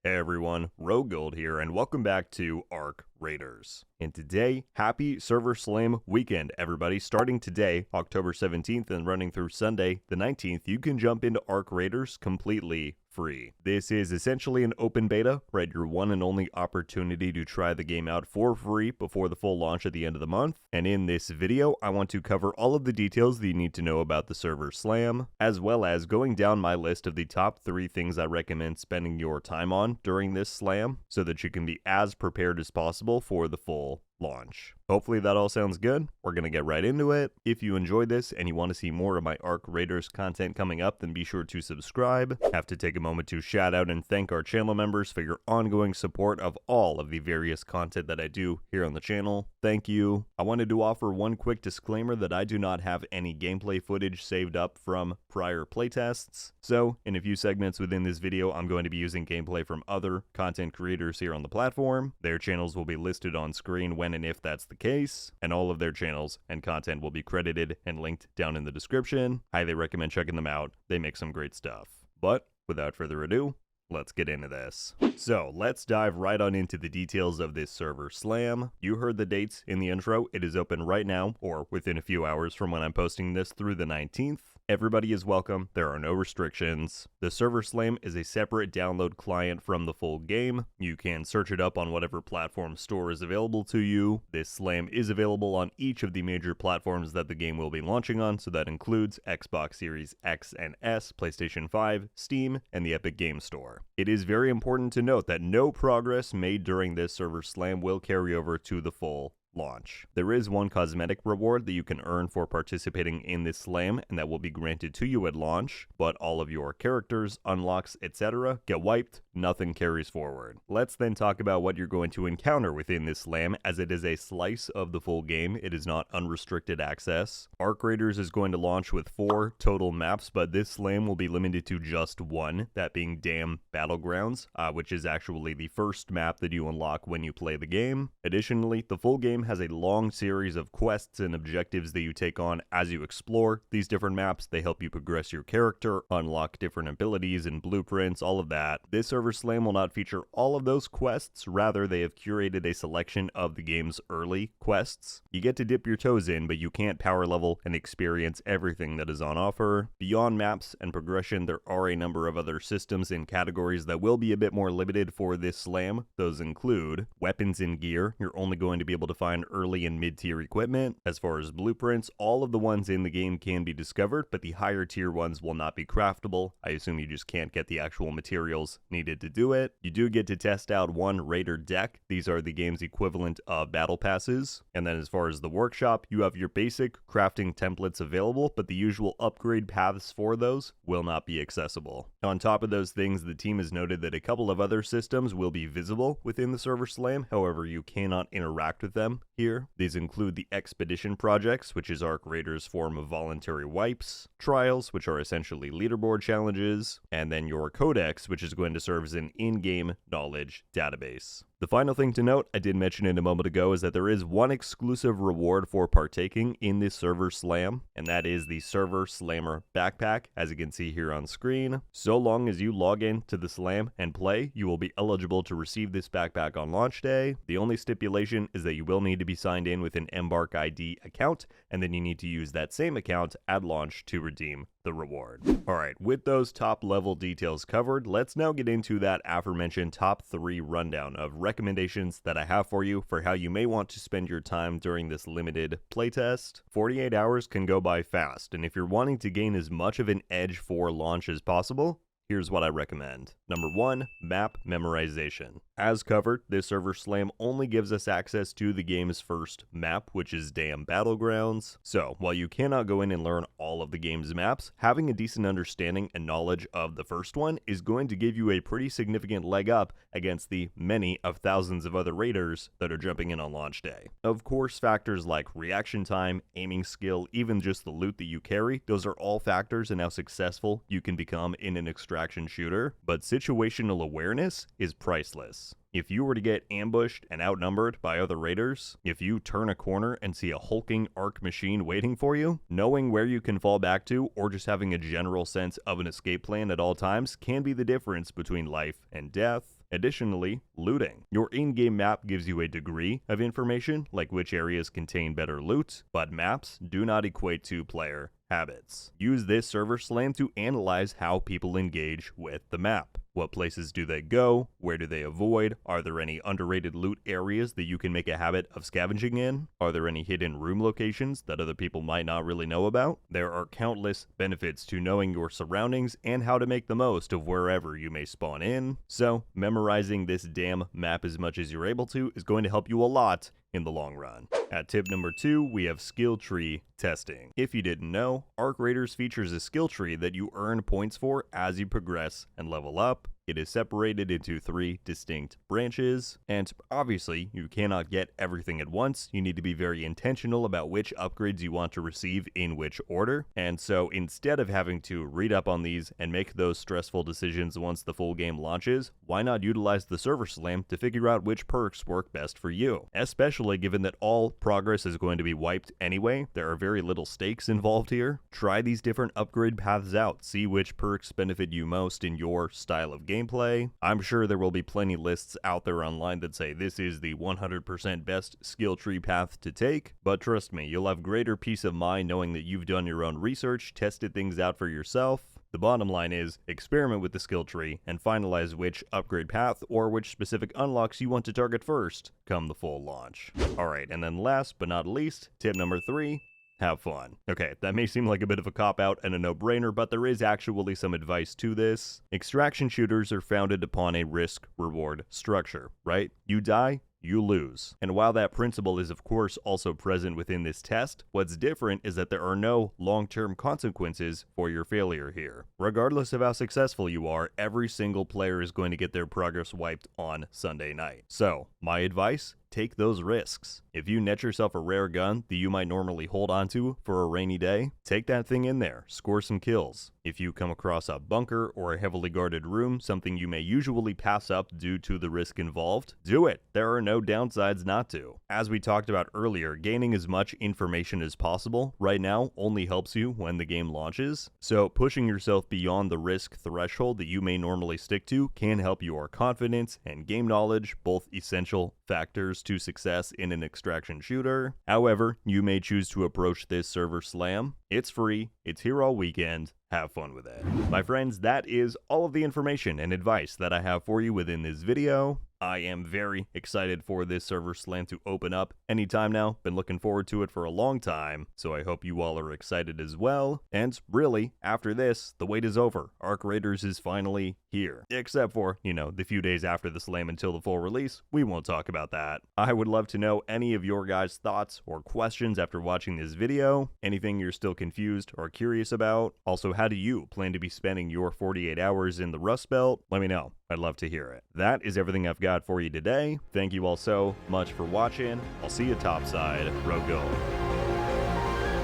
Hey everyone, RogueGold here, and welcome back to Arc Raiders. And today, happy Server Slam weekend, everybody. Starting today, October 17th, and running through Sunday, the 19th, you can jump into Arc Raiders completely free. This is essentially an open beta, right? Your one and only opportunity to try the game out for free before the full launch at the end of the month. And in this video, I want to cover all of the details that you need to know about the Server Slam, as well as going down my list of the top 3 things I recommend spending your time on during this slam, so that you can be as prepared as possible for the full launch. Hopefully that all sounds good. We're going to get right into it. If you enjoyed this and you want to see more of my Arc Raiders content coming up, then be sure to subscribe. Have to take a moment to shout out and thank our channel members for your ongoing support of all of the various content that I do here on the channel. Thank you. I wanted to offer one quick disclaimer that I do not have any gameplay footage saved up from prior playtests. So, in a few segments within this video, I'm going to be using gameplay from other content creators here on the platform. Their channels will be listed on screen when and if that's the case, and all of their channels and content will be credited and linked down in the description. Highly recommend checking them out. They make some great stuff. But without further ado, let's get into this. So let's dive right on into the details of this Server Slam. You heard the dates in the intro. It is open right now, or within a few hours from when I'm posting this, through the 19th. Everybody is welcome. There are no restrictions. The Server Slam is a separate download client from the full game. You can search it up on whatever platform store is available to you. This slam is available on each of the major platforms that the game will be launching on, so that includes Xbox Series X and S, PlayStation 5, Steam, and the Epic Games Store. It is very important to note that no progress made during this Server Slam will carry over to the full launch. There is one cosmetic reward that you can earn for participating in this slam, and that will be granted to you at launch, but all of your characters, unlocks, etc. get wiped. Nothing carries forward. Let's then talk about what you're going to encounter within this slam, as it is a slice of the full game. It is not unrestricted access. Arc Raiders is going to launch with 4 total maps, but this slam will be limited to just 1, that being Dam Battlegrounds, which is actually the first map that you unlock when you play the game. Additionally, the full game has a long series of quests and objectives that you take on as you explore these different maps. They help you progress your character, unlock different abilities and blueprints, all of that. This Server Slam will not feature all of those quests. Rather, they have curated a selection of the game's early quests. You get to dip your toes in, but you can't power level and experience everything that is on offer. Beyond maps and progression, there are a number of other systems and categories that will be a bit more limited for this slam. Those include weapons and gear. You're only going to be able to find early and mid-tier equipment. As far as blueprints, all of the ones in the game can be discovered, but the higher tier ones will not be craftable. I assume you just can't get the actual materials needed to do it. You do get to test out one Raider deck. These are the game's equivalent of battle passes. And then as far as the workshop, you have your basic crafting templates available, but the usual upgrade paths for those will not be accessible. On top of those things, the team has noted that a couple of other systems will be visible within the Server Slam. However, you cannot interact with them here. These include the Expedition projects, which is Arc Raiders' form of voluntary wipes, Trials, which are essentially leaderboard challenges, and then your Codex, which is going to serve as an in-game knowledge database. The final thing to note, I did mention it a moment ago, is that there is one exclusive reward for partaking in this Server Slam, and that is the Server Slammer backpack, as you can see here on screen. So long as you log in to the Slam and play, you will be eligible to receive this backpack on launch day. The only stipulation is that you will need to be signed in with an Embark ID account, and then you need to use that same account at launch to redeem the reward. Alright, with those top level details covered, let's now get into that aforementioned top 3 rundown of recommendations that I have for you for how you may want to spend your time during this limited playtest. 48 hours can go by fast, and if you're wanting to gain as much of an edge for launch as possible, here's what I recommend. Number 1, map memorization. As covered, this Server Slam only gives us access to the game's first map, which is Dam Battlegrounds. So, while you cannot go in and learn all of the game's maps, having a decent understanding and knowledge of the first one is going to give you a pretty significant leg up against the many of thousands of other raiders that are jumping in on launch day. Of course, factors like reaction time, aiming skill, even just the loot that you carry, those are all factors in how successful you can become in an extraction shooter, but situational awareness is priceless. If you were to get ambushed and outnumbered by other raiders, if you turn a corner and see a hulking arc machine waiting for you, knowing where you can fall back to or just having a general sense of an escape plan at all times can be the difference between life and death. Additionally, looting. Your in-game map gives you a degree of information, like which areas contain better loot, but maps do not equate to player habits. Use this server slam to analyze how people engage with the map. What places do they go? Where do they avoid? Are there any underrated loot areas that you can make a habit of scavenging in? Are there any hidden room locations that other people might not really know about? There are countless benefits to knowing your surroundings and how to make the most of wherever you may spawn in. So, memorizing this damn map as much as you're able to is going to help you a lot in the long run. At tip number 2, we have skill tree testing. If you didn't know, Arc Raiders features a skill tree that you earn points for as you progress and level up. It is separated into 3 distinct branches, and obviously you cannot get everything at once. You need to be very intentional about which upgrades you want to receive in which order, and so instead of having to read up on these and make those stressful decisions once the full game launches, why not utilize the server slam to figure out which perks work best for you? Especially given that all progress is going to be wiped anyway, there are very little stakes involved here. Try these different upgrade paths out, see which perks benefit you most in your style of gameplay. I'm sure there will be plenty lists out there online that say this is the 100% best skill tree path to take, but trust me, you'll have greater peace of mind knowing that you've done your own research, tested things out for yourself. The bottom line is, experiment with the skill tree and finalize which upgrade path or which specific unlocks you want to target first come the full launch. Alright, and then last but not least, tip number 3, have fun. Okay, that may seem like a bit of a cop-out and a no-brainer, but there is actually some advice to this. Extraction shooters are founded upon a risk-reward structure, right? You die, you lose. And while that principle is of course also present within this test, what's different is that there are no long-term consequences for your failure here. Regardless of how successful you are, every single player is going to get their progress wiped on Sunday night. So, my advice? Take those risks. If you net yourself a rare gun that you might normally hold onto for a rainy day, take that thing in there, score some kills. If you come across a bunker or a heavily guarded room, something you may usually pass up due to the risk involved, do it. There are no downsides not to. As we talked about earlier, gaining as much information as possible right now only helps you when the game launches, so pushing yourself beyond the risk threshold that you may normally stick to can help your confidence and game knowledge, both essential factors to success in an extraction shooter. However, you may choose to approach this server slam. It's free, it's here all weekend, have fun with it. My friends, that is all of the information and advice that I have for you within this video. I am very excited for this server slam to open up anytime now. Been looking forward to it for a long time, so I hope you all are excited as well. And really, after this, the wait is over. Arc Raiders is finally here. Except for, the few days after the slam until the full release. We won't talk about that. I would love to know any of your guys' thoughts or questions after watching this video. Anything you're still confused or curious about. Also, how do you plan to be spending your 48 hours in the Rust Belt? Let me know. I'd love to hear it. That is everything I've got for you today. Thank you all so much for watching. I'll see you topside. RogueGold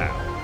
out.